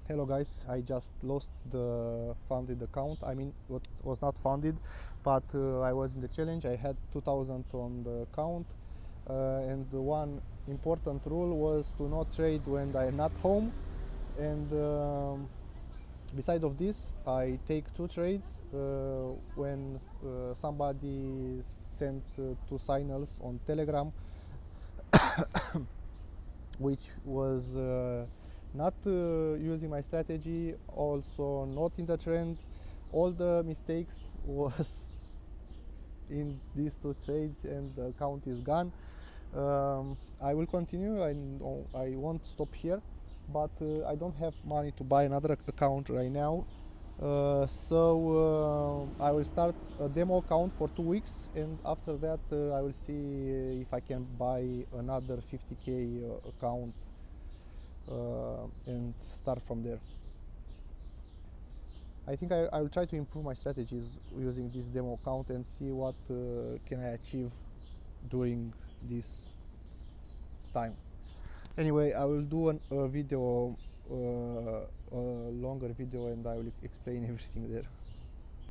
Hello guys, I just lost the funded account. I mean, it was not funded, but I was in the challenge. I had 2000 on the account, and the one important rule was to not trade when I'm not home. And beside of this, I take two trades when somebody sent two signals on Telegram, which was not using my strategy, also not in the trend. All the mistakes was in these two trades, and the account is gone. I will continue. I won't stop here, but I don't have money to buy another account right now. So I will start a demo account for 2 weeks, and after that I will see if I can buy another 50k account and start from there. I think I will try to improve my strategies using this demo account and see what can I achieve during this time. Anyway, I will do a video, a longer video, and I will explain everything there.